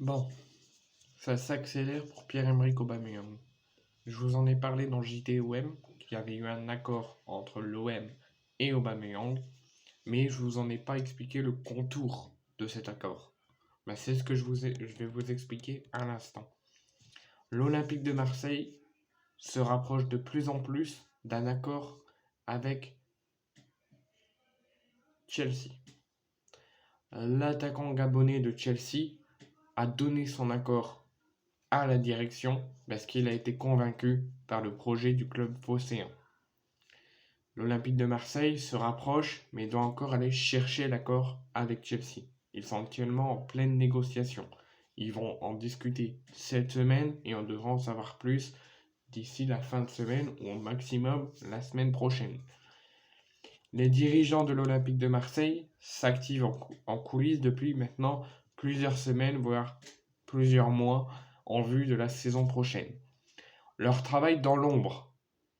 Bon, ça s'accélère pour Pierre-Emerick Aubameyang. Je vous en ai parlé dans JTOM, qu'il y avait eu un accord entre l'OM et Aubameyang, mais je vous en ai pas expliqué le contour de cet accord. C'est ce que je vais vous expliquer à l'instant. L'Olympique de Marseille se rapproche de plus en plus d'un accord avec Chelsea. L'attaquant gabonais de Chelsea a donné son accord à la direction parce qu'il a été convaincu par le projet du club phocéen. L'Olympique de Marseille se rapproche mais doit encore aller chercher l'accord avec Chelsea. Ils sont actuellement en pleine négociation. Ils vont en discuter cette semaine et on devra en savoir plus d'ici la fin de semaine ou au maximum la semaine prochaine. Les dirigeants de l'Olympique de Marseille s'activent en coulisses depuis maintenant plusieurs semaines, voire plusieurs mois, en vue de la saison prochaine. Leur travail dans l'ombre,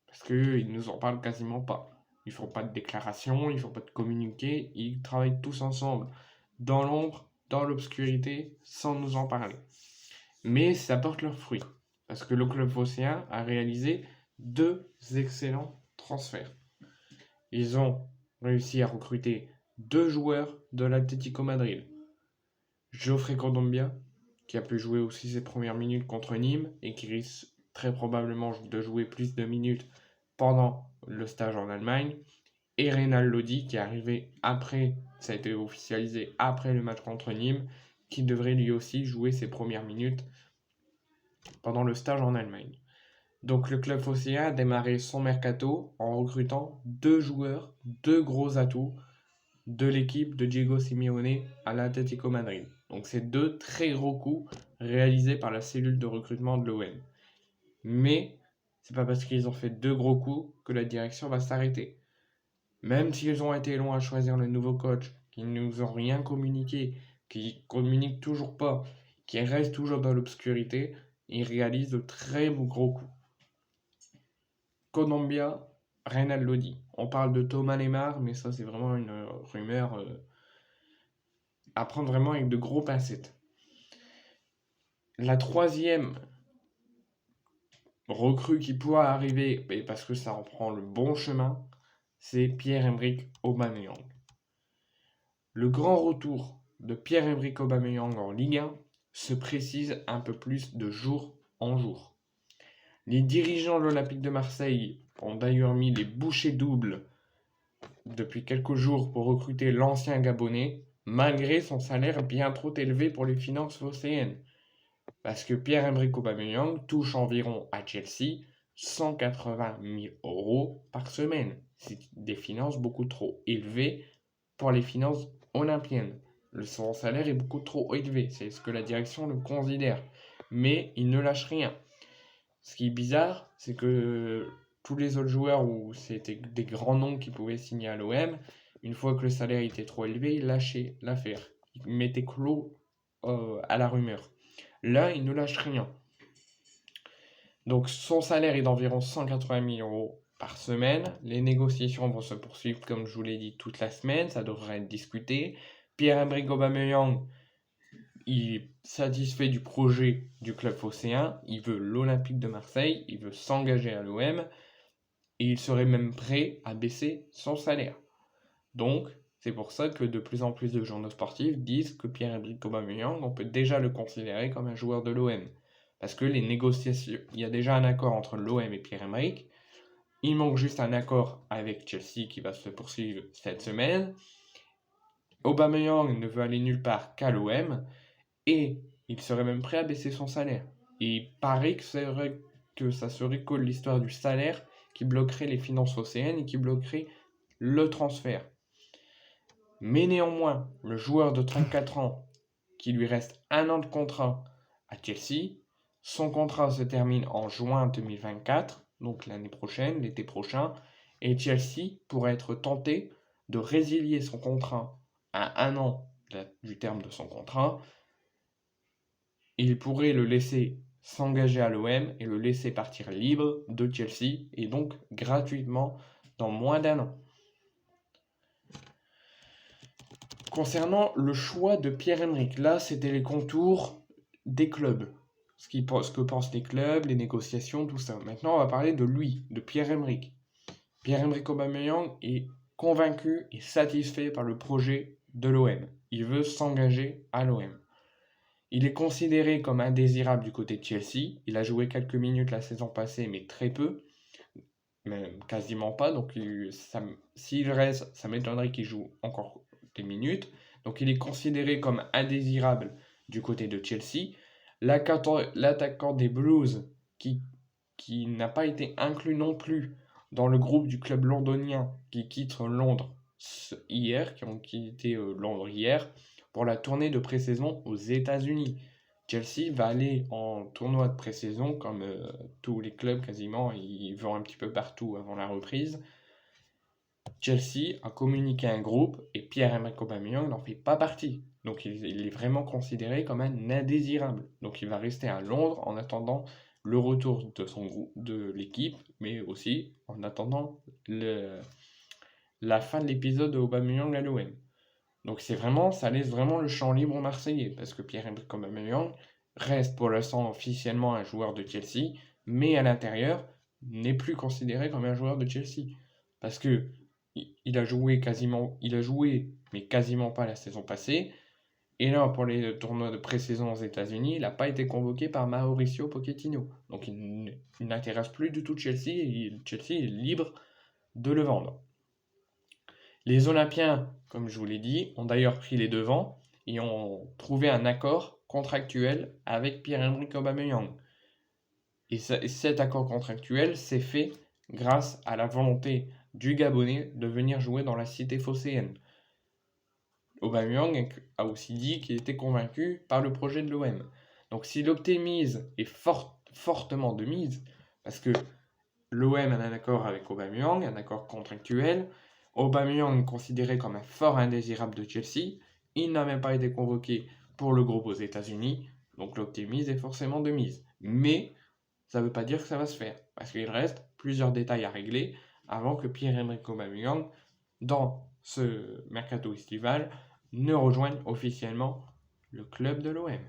parce qu'ils ne nous en parlent quasiment pas. Ils font pas de déclaration, ils font pas de communiqué, ils travaillent tous ensemble, dans l'ombre, dans l'obscurité, sans nous en parler. Mais ça porte leurs fruits, parce que le club phocéen a réalisé 2 excellents transferts. Ils ont réussi à recruter 2 joueurs de l'Atlético Madrid. Geoffrey Kondogbia, qui a pu jouer aussi ses premières minutes contre Nîmes et qui risque très probablement de jouer plus de minutes pendant le stage en Allemagne, et Reynald Lodi qui est arrivé après, ça a été officialisé après le match contre Nîmes, qui devrait lui aussi jouer ses premières minutes pendant le stage en Allemagne. Donc le club phocéen a démarré son mercato en recrutant 2 joueurs, 2 gros atouts de l'équipe de Diego Simeone à l'Atlético Madrid. Donc c'est 2 très gros coups réalisés par la cellule de recrutement de l'OM. Mais c'est pas parce qu'ils ont fait 2 gros coups que la direction va s'arrêter. Même s'ils ont été longs à choisir le nouveau coach, qu'ils ne nous ont rien communiqué, qu'ils communiquent toujours pas, qu'ils restent toujours dans l'obscurité, ils réalisent de très gros coups. Kondogbia, Reynald Lodi. On parle de Thomas Lemar, mais ça c'est vraiment une rumeur à prendre vraiment avec de gros pincettes. La troisième recrue qui pourra arriver, parce que ça en prend le bon chemin, c'est Pierre-Emerick Aubameyang. Le grand retour de Pierre-Emerick Aubameyang en Ligue 1 se précise un peu plus de jour en jour. Les dirigeants de l'Olympique de Marseille ont d'ailleurs mis les bouchées doubles depuis quelques jours pour recruter l'ancien Gabonais, malgré son salaire bien trop élevé pour les finances phocéennes. Parce que Pierre-Emerick Aubameyang touche environ à Chelsea 180 000 € par semaine. C'est des finances beaucoup trop élevées pour les finances olympiennes. Son salaire est beaucoup trop élevé, c'est ce que la direction le considère. Mais il ne lâche rien. Ce qui est bizarre, c'est que tous les autres joueurs où c'était des grands noms qui pouvaient signer à l'OM, une fois que le salaire était trop élevé, ils lâchaient l'affaire. Ils mettaient clos à la rumeur. Là, il ne lâche rien. Donc son salaire est d'environ 180 000 € par semaine. Les négociations vont se poursuivre, comme je vous l'ai dit, toute la semaine. Ça devrait être discuté. Pierre-Emerick Aubameyang, il est satisfait du projet du club phocéen. Il veut l'Olympique de Marseille. Il veut s'engager à l'OM. Et il serait même prêt à baisser son salaire. Donc, c'est pour ça que de plus en plus de journaux sportifs disent que Pierre-Emerick Aubameyang, on peut déjà le considérer comme un joueur de l'OM. Parce que les négociations, il y a déjà un accord entre l'OM et Pierre-Emerick. Il manque juste un accord avec Chelsea qui va se poursuivre cette semaine. Aubameyang ne veut aller nulle part qu'à l'OM. Et il serait même prêt à baisser son salaire. Et il paraît que ça serait que l'histoire du salaire qui bloquerait les finances phocéennes et qui bloquerait le transfert. Mais néanmoins, le joueur de 34 ans, qui lui reste 1 an de contrat à Chelsea, son contrat se termine en juin 2024, donc l'année prochaine, l'été prochain, et Chelsea pourrait être tenté de résilier son contrat à 1 an du terme de son contrat. Il pourrait le laisser s'engager à l'OM et le laisser partir libre de Chelsea, et donc gratuitement dans moins d'1 an. Concernant le choix de Pierre-Emerick, là c'était les contours des clubs. Ce que pensent les clubs, les négociations, tout ça. Maintenant, on va parler de lui, de Pierre-Emerick. Pierre-Emerick Aubameyang est convaincu et satisfait par le projet de l'OM. Il veut s'engager à l'OM. Il est considéré comme indésirable du côté de Chelsea. Il a joué quelques minutes la saison passée, mais très peu, même quasiment pas. Donc, s'il reste, ça m'étonnerait qu'il joue encore des minutes. Donc, il est considéré comme indésirable du côté de Chelsea. L'attaquant des Blues, qui n'a pas été inclus non plus dans le groupe du club londonien qui quitte Londres hier, qui ont quitté Londres hier, pour la tournée de pré-saison aux États-Unis. Chelsea va aller en tournoi de pré-saison, comme tous les clubs quasiment, ils vont un petit peu partout avant la reprise. Chelsea a communiqué un groupe et Pierre-Emerick Aubameyang n'en fait pas partie. Donc il est vraiment considéré comme un indésirable. Donc il va rester à Londres en attendant le retour de son groupe, de l'équipe, mais aussi en attendant la fin de l'épisode de Aubameyang à l'OM. Donc ça laisse vraiment le champ libre aux Marseillais, parce que Pierre-Emerick Aubameyang reste pour l'instant officiellement un joueur de Chelsea, mais à l'intérieur n'est plus considéré comme un joueur de Chelsea, parce que il a joué, mais quasiment pas la saison passée. Et là, pour les tournois de pré-saison aux États-Unis, il n'a pas été convoqué par Mauricio Pochettino. Donc il n'intéresse plus du tout Chelsea et Chelsea est libre de le vendre. Les Olympiens, comme je vous l'ai dit, ont d'ailleurs pris les devants et ont trouvé un accord contractuel avec Pierre-Emerick Aubameyang. Et cet accord contractuel s'est fait grâce à la volonté du Gabonais de venir jouer dans la cité phocéenne. Aubameyang a aussi dit qu'il était convaincu par le projet de l'OM. Donc si l'optimisme est fortement de mise, parce que l'OM a un accord avec Aubameyang, un accord contractuel, Aubameyang est considéré comme un fort indésirable de Chelsea, il n'a même pas été convoqué pour le groupe aux États-Unis, donc l'optimisme est forcément de mise. Mais ça ne veut pas dire que ça va se faire, parce qu'il reste plusieurs détails à régler avant que Pierre-Emerick Aubameyang, dans ce mercato estival, ne rejoigne officiellement le club de l'OM.